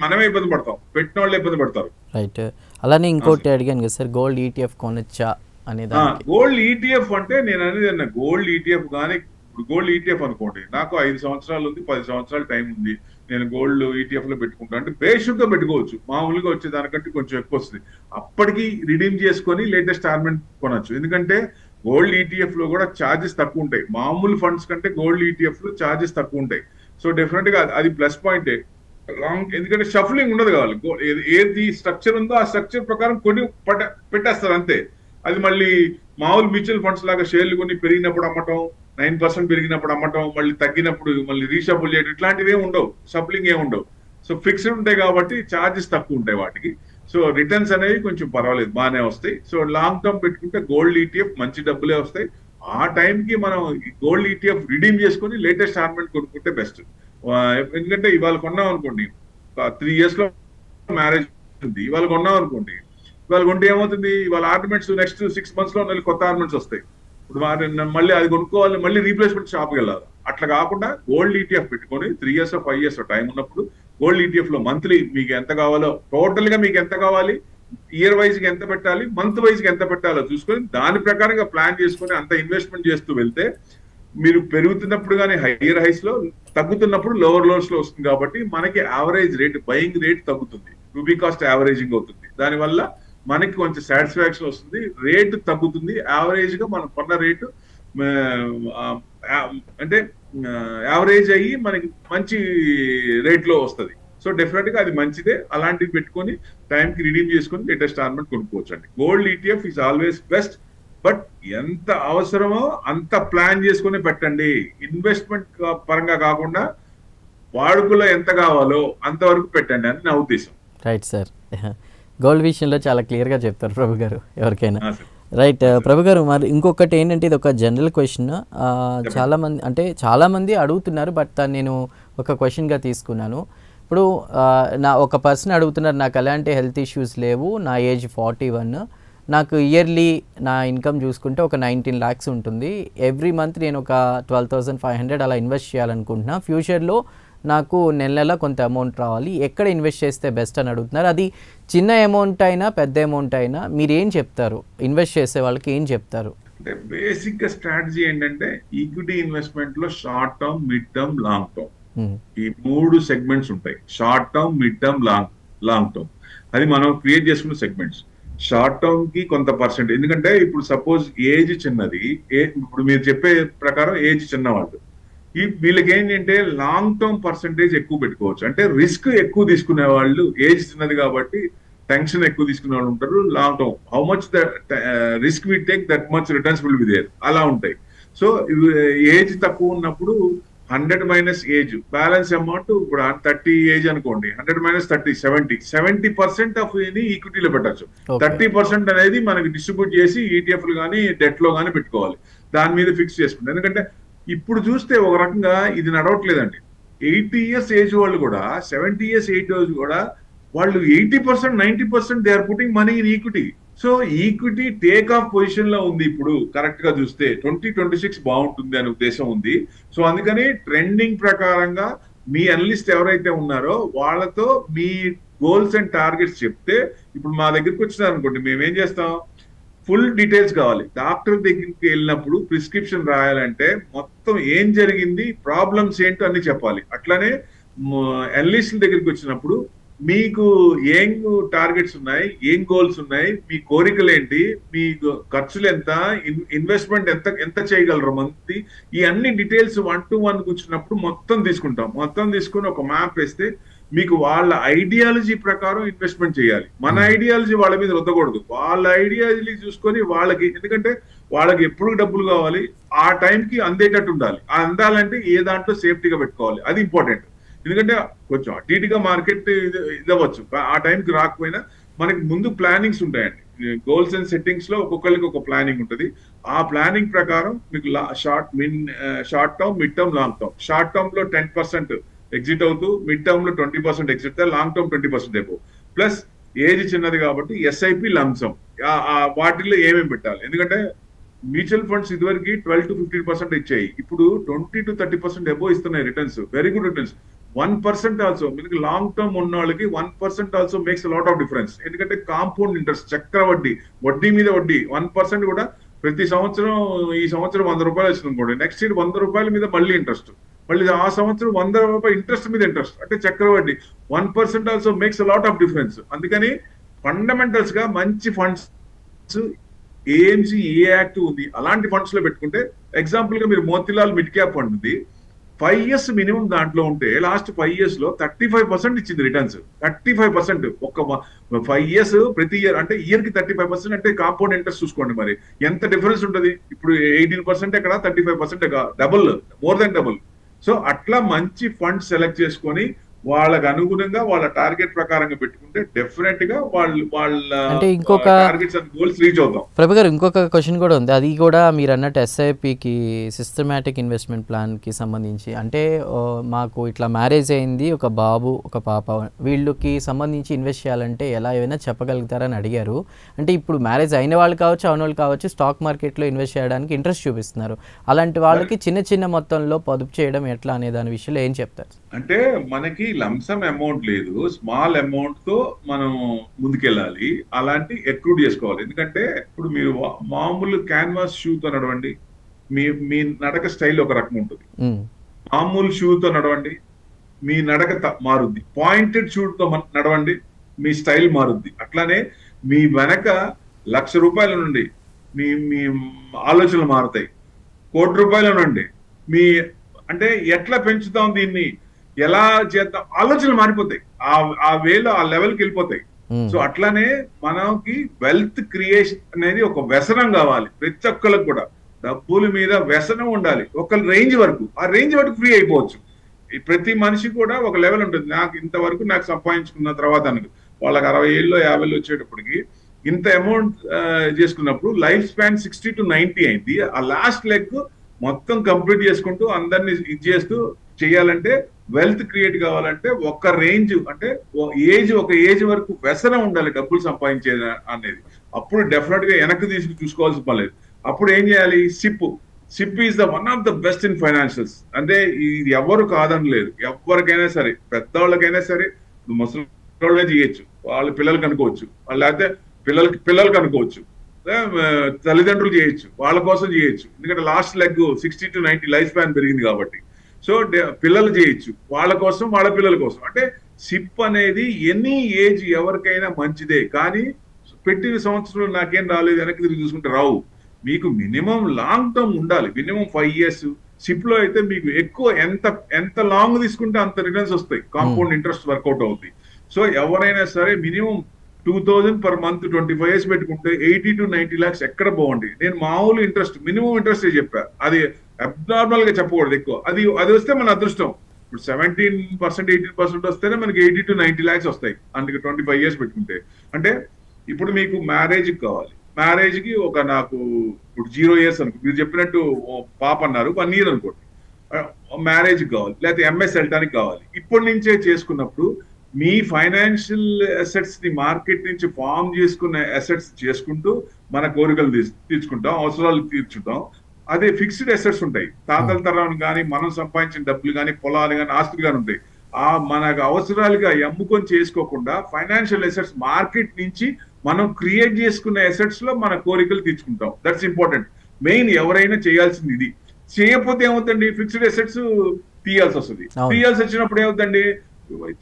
మనమే ఇబ్బంది పడతాం, పెట్టిన వాళ్ళే ఇబ్బంది పడతారు. రైట్. అలానే ఇంకోటి అడిగాను కదా సార్, గోల్డ్ ఈటీఎఫ్ కొనొచ్చా అనేది. గోల్డ్ ఈటీఎఫ్ అంటే నేను అనేది గోల్డ్ ఈటీఎఫ్ కానీ, ఇప్పుడు గోల్డ్ ఈటీఎఫ్ అనుకోండి, నాకు 5 సంవత్సరాలు ఉంది, 10 సంవత్సరాలు టైం ఉంది, నేను గోల్డ్ ఈటీఎఫ్ లో పెట్టుకుంటాను అంటే బేసిక్ గా పెట్టుకోవచ్చు. మామూలుగా వచ్చే దానికంటే కొంచెం ఎక్కువ వస్తుంది. అప్పటికి రిడీమ్ చేసుకొని లేటెస్ట్ ఆర్మెంట్ కొనొచ్చు. ఎందుకంటే గోల్డ్ ఈటీఎఫ్ లో కూడా ఛార్జెస్ తక్కువ ఉంటాయి. మామూలు ఫండ్స్ కంటే గోల్డ్ ఈటీఎఫ్ లో ఛార్జెస్ తక్కువ ఉంటాయి. సో డెఫినెట్ గా అది ప్లస్ పాయింటే. ఎందుకంటే షఫ్లింగ్ ఉండదు కావాలి. ఏది స్ట్రక్చర్ ఉందో ఆ స్ట్రక్చర్ ప్రకారం కొన్ని పెట్టేస్తారు అంతే. అది మళ్ళీ మామూలు మ్యూచువల్ ఫండ్స్ లాగా షేర్లు కొన్ని పెరిగినప్పుడు అమ్మటం, 9% పెరిగినప్పుడు అమ్మటం, మళ్ళీ తగ్గినప్పుడు మళ్ళీ రీషఫుల్ చేయడం, ఇట్లాంటివి ఏమి ఉండవు. షఫ్లింగ్ ఏమి ఉండవు. సో ఫిక్స్డ్ ఉంటాయి కాబట్టి ఛార్జెస్ తక్కువ ఉంటాయి వాటికి. సో రిటర్న్స్ అనేవి కొంచెం పర్వాలేదు, బాగానే వస్తాయి. సో లాంగ్ టర్మ్ పెట్టుకుంటే గోల్డ్ ఈటీఎఫ్ మంచి డబ్బులే వస్తాయి. ఆ టైంకి మనం గోల్డ్ ఈటీఎఫ్ రిడీమ్ చేసుకుని లేటెస్ట్ ఆర్మెంట్ కొనుక్కుంటే బెస్ట్. ఎందుకంటే ఇవాళ కొన్నాం అనుకోండి, 3 years లో మ్యారేజ్ ఉంది, ఇవాళ కొన్నాం అనుకోండి, ఇవాళ కొంటే ఏమవుతుంది, ఇవాళ ఆర్నమెంట్స్ నెక్స్ట్ 6 months లో కొత్త ఆర్నమెంట్స్ వస్తాయి. ఇప్పుడు మళ్ళీ అది కొనుక్కోవాలి, మళ్ళీ రీప్లేస్మెంట్ షాప్కి వెళ్ళాలి. అట్లా కాకుండా గోల్డ్ ఈటీఎఫ్ పెట్టుకొని 3 years 5 years టైం ఉన్నప్పుడు గోల్డ్ ఈటీఎఫ్ లో మంత్లీ మీకు ఎంత కావాలో, టోటల్ గా మీకు ఎంత కావాలి, ఇయర్ వైజ్ గా ఎంత పెట్టాలి, మంత్ వైజ్ గా ఎంత పెట్టాలో చూసుకొని దాని ప్రకారంగా ప్లాన్ చేసుకొని అంత ఇన్వెస్ట్మెంట్ చేస్తూ వెళ్తే మీరు పెరుగుతున్నప్పుడు కానీ హైయర్ హైస్ లో, తగ్గుతున్నప్పుడు లోవర్ లోస్ లో వస్తుంది. కాబట్టి మనకి యావరేజ్ రేట్, బయింగ్ రేట్ తగ్గుతుంది, రూపీ కాస్ట్ యావరేజింగ్ అవుతుంది. దానివల్ల మనకి కొంచెం సాటిస్ఫాక్షన్ వస్తుంది, రేటు తగ్గుతుంది. యావరేజ్ గా మనం కొన్న రేటు అంటే యావరేజ్ అయ్యి మనకి మంచి రేట్ లో వస్తుంది. సో డెఫినెట్ గా అది మంచిదే. అలాంటివి పెట్టుకొని టైంకి రిడీమ్ చేసుకొని లేటెస్ట్ ఆర్నమెంట్ కొనుక్కోవచ్చు అండి. Gold ETF is always best. But ఎంత అవసరమో అంత ప్లాన్ చేసుకుని పెట్టండి. ఇన్వెస్ట్మెంట్ పరంగా కాకుండా వాడుకలో ఎంత కావాలో అంతవరకు పెట్టండి అని నా ఉద్దేశం. Right sir. గోల్డ్ విషయంలో చాలా క్లియర్గా చెప్తారు ప్రభు గారు ఎవరికైనా. రైట్ ప్రభు గారు, మరి ఇంకొకటి ఏంటంటే ఇది ఒక జనరల్ క్వశ్చన్. చాలామంది అడుగుతున్నారు, బట్ నేను ఒక క్వశ్చన్గా తీసుకున్నాను. ఇప్పుడు ఒక పర్సన్ అడుగుతున్నారు, నాకు ఎలాంటి హెల్త్ ఇష్యూస్ లేవు, నా ఏజ్ 41, నాకు ఇయర్లీ నా ఇన్కమ్ చూసుకుంటే ఒక 19 lakhs ఉంటుంది, ఎవ్రీ మంత్ నేను ఒక 12,500 అలా ఇన్వెస్ట్ చేయాలనుకుంటున్నా, ఫ్యూచర్లో నాకు నెల కొంత అమౌంట్ రావాలి, ఎక్కడ ఇన్వెస్ట్ చేస్తే బెస్ట్ అని అడుగుతున్నారు. అది చిన్న అమౌంట్ అయినా పెద్ద అమౌంట్ అయినా మీరు ఏం చెప్తారు, ఇన్వెస్ట్ చేసే వాళ్ళకి ఏం చెప్తారు? అంటే బేసిక్ గా స్ట్రాటజీ ఏంటంటే ఈక్విటీ ఇన్వెస్ట్మెంట్ లో short term, mid term, long term, ఈ 3 సెగ్మెంట్స్ ఉంటాయి. Short term, mid term, long term, అది మనం క్రియేట్ చేసుకున్న సెగ్మెంట్స్. షార్ట్ టర్మ్ కి కొంత పర్సెంట్, ఎందుకంటే ఇప్పుడు సపోజ్ ఏజ్ చిన్నది, ఇప్పుడు మీరు చెప్పే ప్రకారం ఏజ్ చిన్నవాళ్ళు, వీళ్ళకి ఏంటంటే లాంగ్ టర్మ్ పర్సెంటేజ్ ఎక్కువ పెట్టుకోవచ్చు. అంటే రిస్క్ ఎక్కువ తీసుకునే వాళ్ళు, ఏజ్ చిన్నది కాబట్టి టెన్షన్ ఎక్కువ తీసుకునే వాళ్ళు ఉంటారు. Long term how much the risk we take that much returns will be there, అలా ఉంటాయి. సో ఏజ్ తక్కువ ఉన్నప్పుడు 100 మైనస్ ఏజ్, బ్యాలెన్స్ అమౌంట్ ఇప్పుడు 30 ఏజ్ అనుకోండి, 100 మైనస్ 30 70% ఆఫ్ ఈక్విటీలో పెట్టచ్చు. 30% అనేది మనకి డిస్ట్రిబ్యూట్ చేసి ఈటీఎఫ్లు కానీ డెట్ లో కానీ పెట్టుకోవాలి. దాని మీద ఫిక్స్ చేసుకుంటాం. ఎందుకంటే ఇప్పుడు చూస్తే ఒక రకంగా ఇది నడవట్లేదండి. 80 years ఏజ్ వాళ్ళు కూడా, 70 years ఏజ్ కూడా, వాళ్ళు 80% 90% they are putting money in equity. So equity take off position లో ఉంది ఇప్పుడు. కరెక్ట్ గా చూస్తే 2026 బాగుంటుంది అనే ఉద్దేశం ఉంది. సో అందుకని ట్రెండింగ్ ప్రకారంగా మీ అనలిస్ట్ ఎవరైతే ఉన్నారో వాళ్ళతో మీ గోల్స్ అండ్ టార్గెట్స్ చెప్తే, ఇప్పుడు మా దగ్గరికి వచ్చినారు అనుకోండి, మేమేం చేస్తాం, ఫుల్ డీటెయిల్స్ కావాలి. డాక్టర్ దగ్గరికి వెళ్ళినప్పుడు ప్రిస్క్రిప్షన్ రాయాలంటే మొత్తం ఏం జరిగింది, ప్రాబ్లమ్స్ ఏంటో అన్ని చెప్పాలి. అట్లానే అనలిస్టుల దగ్గరికి వచ్చినప్పుడు మీకు ఏం టార్గెట్స్ ఉన్నాయి, ఏం గోల్స్ ఉన్నాయి, మీ కోరికలు ఏంటి, మీ ఖర్చులు ఎంత, ఇన్వెస్ట్మెంట్ ఎంత చేయగలరు మంత్లీ, ఈ అన్ని డీటెయిల్స్ 1-to-1 కూర్చున్నప్పుడు మొత్తం తీసుకుంటాం. మొత్తం తీసుకుని ఒక మ్యాప్ వేస్తే మీకు వాళ్ళ ఐడియాలజీ ప్రకారం ఇన్వెస్ట్మెంట్ చేయాలి. మన ఐడియాలజీ వాళ్ళ మీద రుద్దకూడదు. వాళ్ళ ఐడియాలజీ చూసుకొని వాళ్ళకి, ఎందుకంటే వాళ్ళకి ఎప్పుడు డబ్బులు కావాలి, ఆ టైంకి అందేటట్టు ఉండాలి. ఆ అందాలంటే ఏ దాంట్లో సేఫ్టీగా పెట్టుకోవాలి, అది ఇంపార్టెంట్. ఎందుకంటే కొంచెం అటు ఇటుగా మార్కెట్ ఇదవచ్చు, ఆ టైంకి రాకపోయినా మనకి ముందు ప్లానింగ్స్ ఉంటాయండి. గోల్స్ అండ్ సెట్టింగ్స్ లో ఒక్కొక్కరికి ఒక ప్లానింగ్ ఉంటుంది. ఆ ప్లానింగ్ ప్రకారం మీకు short term, mid term, long term. Short term లో 10% ఎగ్జిట్ అవుతూ, మిడ్ టర్మ్ లో 20% ఎగ్జిట్ అవుతాయి, లాంగ్ టర్మ్ 20% అయిపో. ప్లస్ ఏజ్ చిన్నది కాబట్టి ఎస్ఐపి లంసం. వాటిల్లో ఏమేమి పెట్టాలి? ఎందుకంటే మ్యూచువల్ ఫండ్స్ ఇదివరకు 12 to 15% ఇచ్చాయి, ఇప్పుడు 20 to 30% అబోవ్ ఇస్తున్నాయి returns. Very good returns. 1% also మీకు లాంగ్ టర్మ్ ఉన్న వాళ్ళకి 1% also makes lot of difference. ఎందుకంటే కాంపౌండ్ ఇంట్రెస్ట్, చక్రవడ్డీ, వడ్డీ మీద వడ్డీ 1% కూడా ప్రతి సంవత్సరం. ఈ సంవత్సరం 100 రూపాయలు వచ్చింది అనుకోండి, నెక్స్ట్ ఇయర్ 100 రూపాయల మీద మళ్ళీ ఇంట్రెస్ట్, మళ్ళీ ఆ సంవత్సరం 100 రూపాయలు ఇంట్రెస్ట్ మీద ఇంట్రెస్ట్, అంటే చక్రవడ్డీ 1% also makes lot of difference. అందుకని ఫండమెంటల్స్ గా మంచి ఫండ్స్ ఏఎంసీ ఏ యాక్ట్ ఉంది అలాంటి ఫండ్స్ లో పెట్టుకుంటే, ఎగ్జాంపుల్ గా మీరు మోతిలాల్ మిడ్ క్యాప్ ఫండ్ ఉంది, 5 years మినిమం దాంట్లో ఉంటే లాస్ట్ 5 years లో 35% ఇచ్చింది రిటర్న్స్. 35% ఒక 5 years ప్రతి ఇయర్, అంటే ఇయర్ కి 35% అంటే కాంపౌండ్ ఇంట్రెస్ట్ చూసుకోండి మరి ఎంత డిఫరెన్స్ ఉంటుంది. ఇప్పుడు 18% ఎక్కడ, 35% double, more than double. So అట్లా మంచి ఫండ్ సెలెక్ట్ చేసుకొని వాళ్ళకి అనుగుణంగా వాళ్ళ టార్గెట్ ప్రకారంగా పెట్టుకుంటే డెఫినెట్ గా వాళ్ళ అంటే ఇంకొక టార్గెట్స్ అండ్ గోల్స్ రీచ్ అవుతాం. ప్రభు గారు, ఇంకొక క్వశ్చన్ కూడా ఉంది. అది కూడా మీరు అన్నట్టు ఎస్ఐపికి, సిస్టమాటిక్ ఇన్వెస్ట్మెంట్ ప్లాన్కి సంబంధించి. అంటే మాకు ఇట్లా మ్యారేజ్ అయింది, ఒక బాబు ఒక పాప, వీళ్ళకి సంబంధించి ఇన్వెస్ట్ చేయాలంటే ఎలా ఏమైనా చెప్పగలుగుతారని అడిగారు. అంటే ఇప్పుడు మ్యారేజ్ అయిన వాళ్ళు కావచ్చు, అవన వాళ్ళు కావచ్చు, స్టాక్ మార్కెట్లో ఇన్వెస్ట్ చేయడానికి ఇంట్రెస్ట్ చూపిస్తున్నారు. అలాంటి వాళ్ళకి చిన్న చిన్న మొత్తంలో పొదుపు చేయడం ఎట్లా అనే దాని విషయంలో ఏం చెప్తారు? అంటే మనకి లంసమ్ అమౌంట్ లేదు, స్మాల్ అమౌంట్ తో మనం ముందుకెళ్ళాలి. అలాంటి అక్రూడ్ చేసుకోవాలి. ఎందుకంటే ఇప్పుడు మీరు మామూలు క్యాన్వాస్ షూతో నడవండి, మీ నడక స్టైల్ ఒక రకం ఉంటుంది. మామూలు షూతో నడవండి, మీ నడక మారుద్ది. పాయింటెడ్ షూతో నడవండి, మీ స్టైల్ మారుద్ది. అట్లానే మీ వెనక 1,00,000 రూపాయల నుండి మీ ఆలోచనలు మారుతాయి. 1,00,00,000 రూపాయల నుండి మీ, అంటే ఎట్లా పెంచుతాం దీన్ని, ఎలా చేద్దాం, ఆలోచనలు మారిపోతాయి. ఆ వేలో ఆ లెవెల్కి వెళ్ళిపోతాయి. సో అట్లానే మనకి వెల్త్ క్రియేషన్ అనేది ఒక వ్యసనం కావాలి. ప్రతి ఒక్కరికి కూడా డబ్బుల మీద వ్యసనం ఉండాలి. ఒక రేంజ్ వరకు, ఆ రేంజ్ వరకు ఫ్రీ అయిపోవచ్చు. ప్రతి మనిషి కూడా ఒక లెవెల్ ఉంటుంది. నాకు ఇంతవరకు నాకు సంపాదించుకున్న తర్వాత అనుకు వాళ్ళకి 60 ఏళ్ళు 50 ఏళ్ళు వచ్చేటప్పటికి ఇంత అమౌంట్ చేసుకున్నప్పుడు లైఫ్ స్పాన్ 60 to 90 అయింది. ఆ లాస్ట్ లెగ్ మొత్తం కంప్లీట్ చేసుకుంటూ అందరినీ ఇది చేస్తూ చేయాలంటే, వెల్త్ క్రియేట్ కావాలంటే ఒక రేంజ్, అంటే ఒక ఏజ్ వరకు వ్యసనం ఉండాలి డబ్బులు సంపాదించేది అనేది. అప్పుడు డెఫినెట్ గా వెనక్కి చూసుకోవాల్సిన పర్లేదు. అప్పుడు ఏం చేయాలి? SIP is the one of the best in financials. అంటే ఇది ఎవరు కాదని లేదు, ఎవరికైనా సరే, పెద్దవాళ్ళకైనా సరే, ముసలి చేయొచ్చు, వాళ్ళ పిల్లలకి అనుకోవచ్చు, లేకపోతే పిల్లలకి అనుకోవచ్చు, తల్లిదండ్రులు చేయొచ్చు, వాళ్ళ కోసం చేయొచ్చు. ఎందుకంటే last leg 60 to 90 life span పెరిగింది కాబట్టి. సో పిల్లలు చేయొచ్చు, వాళ్ళ కోసం, వాళ్ళ పిల్లల కోసం. అంటే సిప్ అనేది ఎనీ ఏజ్ ఎవరికైనా మంచిదే. కానీ పెట్టిన సంవత్సరంలో నాకేం రాలేదు వెనక్కి తిరిగి చూసుకుంటే రావు. మీకు మినిమం లాంగ్ టర్మ్ ఉండాలి, మినిమం 5 years. సిప్ లో అయితే మీకు ఎక్కువ ఎంత లాంగ్ తీసుకుంటే అంత రిటర్న్స్ వస్తాయి, కాంపౌండ్ ఇంట్రెస్ట్ వర్కౌట్ అవుతుంది. సో ఎవరైనా సరే మినిమం 2,000 per month 25 years పెట్టుకుంటే 80 to 90 lakhs ఎక్కడ బాగుంది. నేను మామూలు ఇంట్రెస్ట్, మినిమం ఇంట్రెస్ట్ చెప్పా, అది అబ్నార్మల్ గా చెప్పకూడదు ఎక్కువ. అది వస్తే మన అదృష్టం. ఇప్పుడు 17% 18% వస్తేనే మనకి 80 to 90 lakhs వస్తాయి, అందుకే 25 years పెట్టుకుంటే. అంటే ఇప్పుడు మీకు మ్యారేజ్ కావాలి, మ్యారేజ్ కి ఒక నాకు ఇప్పుడు 0 years అనుకో, మీరు చెప్పినట్టు పాప అన్నారు 1 year అనుకోండి, మ్యారేజ్ కావాలి, లేకపోతే ఎంఎస్ వెళ్ళటానికి కావాలి. ఇప్పటి నుంచే చేసుకున్నప్పుడు మీ ఫైనాన్షియల్ అసెట్స్ ని మార్కెట్ నుంచి ఫామ్ చేసుకున్న అసెట్స్ చేసుకుంటూ మన కోరికలు తీర్చుకుంటాం, అవసరాలు తీర్చుంటాం. అదే ఫిక్స్డ్ అసెట్స్ ఉంటాయి, తాతల తరం కానీ మనం సంపాదించిన డబ్బులు కానీ, పొలాలు కానీ, ఆస్తులు కానీ ఉంటాయి. మనకు అవసరాలుగా అమ్ముకొని చేసుకోకుండా ఫైనాన్షియల్ అసెట్స్ మార్కెట్ నుంచి మనం క్రియేట్ చేసుకున్న అసెట్స్ లో మన కోరికలు తీర్చుకుంటాం. That's important. మెయిన్ ఎవరైనా చేయాల్సింది ఇది. చేయకపోతే ఏమవుతుంది, ఫిక్స్డ్ అసెట్స్ తీయాల్సి వస్తుంది. తీయాల్సి వచ్చినప్పుడు ఏమవుతుంది,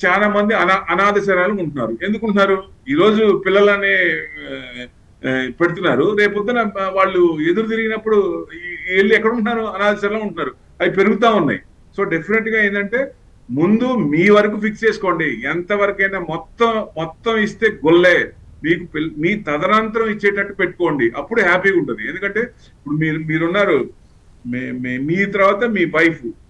చాలా మంది అనాథ శరాలు ఉంటున్నారు. ఎందుకుంటున్నారు? ఈరోజు పిల్లలనే పెడుతున్నారు, రేపొద్దున వాళ్ళు ఎదురు తిరిగినప్పుడు వీళ్ళు ఎక్కడ ఉంటున్నారు, అనాథ శరాలు ఉంటున్నారు. అవి పెరుగుతా ఉన్నాయి. సో డెఫినెట్ గా ఏంటంటే ముందు మీ వరకు ఫిక్స్ చేసుకోండి. ఎంతవరకైనా మొత్తం ఇస్తే గొల్లే, మీకు మీ తదనంతరం ఇచ్చేటట్టు పెట్టుకోండి, అప్పుడు హ్యాపీగా ఉంటుంది. ఎందుకంటే ఇప్పుడు మీరున్నారు, మీ తర్వాత మీ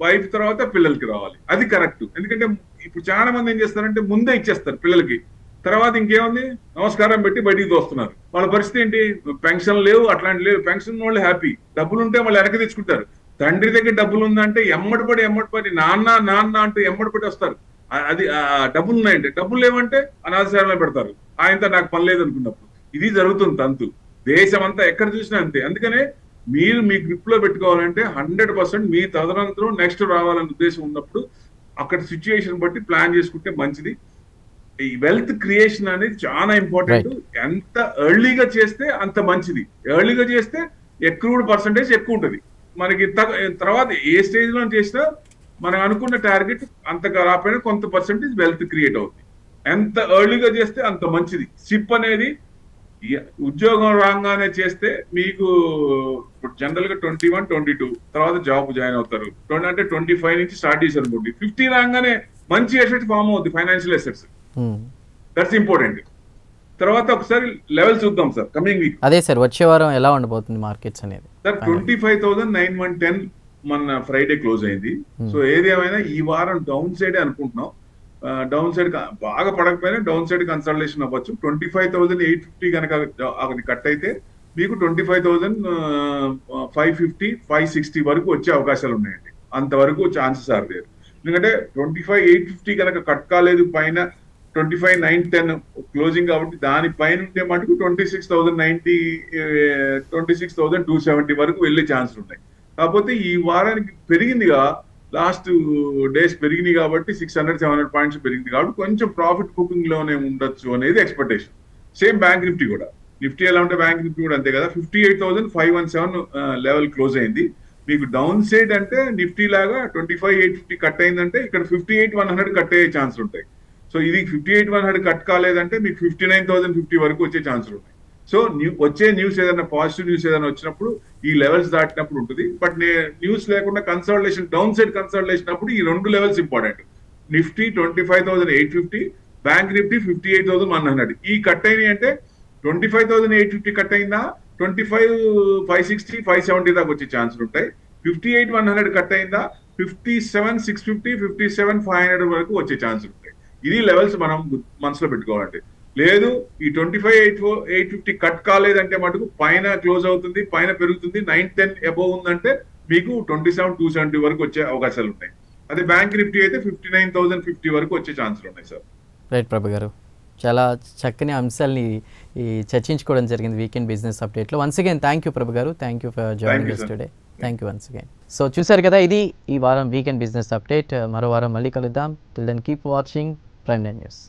వైఫ్ తర్వాత పిల్లలకి రావాలి, అది కరెక్ట్. ఎందుకంటే ఇప్పుడు చాలా మంది ఏం చేస్తారంటే ముందే ఇచ్చేస్తారు పిల్లలకి. తర్వాత ఇంకేముంది, నమస్కారం పెట్టి బయటికి తోస్తున్నారు. వాళ్ళ పరిస్థితి ఏంటి? పెన్షన్ లేవు, అట్లాంటి లేవు. పెన్షన్ వాళ్ళు హ్యాపీ, డబ్బులు ఉంటే వాళ్ళు వెనక్కి తెచ్చుకుంటారు. తండ్రి దగ్గర డబ్బులు ఉందంటే ఎమ్మడిపడి నాన్న నాన్న అంటూ ఎమ్మడిపడి వస్తారు. అది డబ్బులు ఉన్నాయంటే, డబ్బులు లేవంటే అనాథశాలలో పెడతారు. ఆయనతో నాకు పని లేదు అనుకున్నప్పుడు. ఇది జరుగుతుంది తంతు. దేశం అంతా ఎక్కడ చూసినా అంతే. అందుకనే మీరు మీ గ్రిప్ లో పెట్టుకోవాలంటే 100% మీ తదనంతరం నెక్స్ట్ రావాలనే ఉద్దేశం ఉన్నప్పుడు అక్కడ సిచ్యుయేషన్ బట్టి ప్లాన్ చేసుకుంటే మంచిది. ఈ వెల్త్ క్రియేషన్ అనేది చాలా ఇంపార్టెంట్. ఎంత ఎర్లీగా చేస్తే అంత మంచిది. ఎర్లీగా చేస్తే ఎక్రూడ్ పర్సంటేజ్ ఎక్కువ ఉంటుంది మనకి. తర్వాత ఏ స్టేజ్ లో చేసినా మనం అనుకున్న టార్గెట్ అంతగా రాకపోయినా కొంత పర్సంటేజ్ వెల్త్ క్రియేట్ అవుతుంది. ఎంత ఎర్లీగా చేస్తే అంత మంచిది. సిప్ అనేది ఉద్యోగం రాగానే చేస్తే మీకు ఇప్పుడు జనరల్ గా 21, 22 తర్వాత జాబ్ జాయిన్ అవుతారు. అంటే 25 నుంచి స్టార్ట్ చేశారు అనుకోండి, 50 రాగానే మంచి ఎసెట్స్ ఫామ్ అవుతుంది, ఫైనాన్షియల్ ఎసెట్స్. That's important. తర్వాత ఒకసారి లెవెల్ చూద్దాం సార్ కమింగ్ వీక్. అదే సార్, వచ్చే వారం ఎలా ఉండబోతుంది మార్కెట్స్ అనేది? సార్ 25,910 మన ఫ్రైడే క్లోజ్ అయింది. సో ఏది ఏమైనా ఈ వారం డౌన్ సైడ్ అనుకుంటున్నాం. డౌన్ సైడ్ బాగా పడకపోయినా డౌన్ సైడ్ కన్సల్టేషన్ అవ్వచ్చు. 25,850 కనుక అది కట్ అయితే మీకు 25,550, 560 వరకు వచ్చే అవకాశాలు ఉన్నాయండి. అంతవరకు ఛాన్సెస్ ఆర్ దేర్. ఎందుకంటే 25,850 కనుక కట్ కాలేదు, పైన 25,910 క్లోజింగ్ కాబట్టి దానిపైన ఉంటే మటుకు 26,090, 26,270 వరకు వెళ్ళే ఛాన్సులు ఉన్నాయి. కాకపోతే ఈ వారానికి పెరిగిందిగా, లాస్ట్ డేస్ పెరిగినాయి కాబట్టి 600-700 పాయింట్స్ పెరిగింది కాబట్టి కొంచెం ప్రాఫిట్ బుకింగ్ లోనే ఉండొచ్చు అనేది ఎక్స్పెక్టేషన్. సేమ్ బ్యాంక్ నిఫ్టీ కూడా. నిఫ్టీ ఎలా ఉంటే బ్యాంక్ నిఫ్టీ కూడా అంతే కదా. 58,517 లెవెల్ క్లోజ్ అయింది. మీకు డౌన్ సైడ్ అంటే నిఫ్టీ లాగా 25,850 కట్ అయిందంటే ఇక్కడ 58,100 కట్ అయ్యే ఛాన్స్ ఉంటాయి. సో ఇది 58,100 కట్ కాలేదంటే మీకు 59,050 వరకు వచ్చే ఛాన్సులు ఉన్నాయి. సో వచ్చే న్యూస్ ఏదైనా పాజిటివ్ న్యూస్ ఏదైనా వచ్చినప్పుడు ఈ లెవెల్స్ దాటినప్పుడు ఉంటుంది. బట్ న్యూస్ లేకుండా కన్సల్టేషన్, డౌన్ సైడ్ కన్సల్టేషన్ అప్పుడు ఈ రెండు levels important. Nifty 25,850, bank Nifty 58,100. ఈ కట్ అయినాయి అంటే 25,850 కట్ అయిందా 25,560, 570 దాకా వచ్చే ఛాన్సులు ఉంటాయి. 58,100 కట్ అయిందా 57,650, 57,500 వరకు వచ్చే ఛాన్సులు ఉంటాయి. ఇది లెవెల్స్ మనం మనసులో పెట్టుకోవాలంటే. లేదు ఈ 25,850 కట్ కాలేదంటే మటుకు పైన క్లోజ్ అవుతుంది, పైన పెరుగుతుంది, 910 అబోవ్ ఉందంటే మీకు 27,270 వరకు వచ్చే అవకాశాలు ఉన్నాయి. అదే బ్యాంక్ నిఫ్టీ అయితే 59,050 వరకు వచ్చే ఛాన్సులు ఉన్నాయి సార్. రైట్ ప్రభు గారు, చాలా చక్కని అంశాలని చర్చించుకోవడం జరిగింది వీకెండ్ బిజినెస్ అప్డేట్లో. Once again thank you Prabhu garu, thank you for joining us today. Thank you once again. So చూసారు కదా, ఇది ఈ వారం వీకెండ్ బిజినెస్ అప్డేట్. మరో వారం మళ్ళీ కలుద్దాం. Till then keep watching Prime nine news.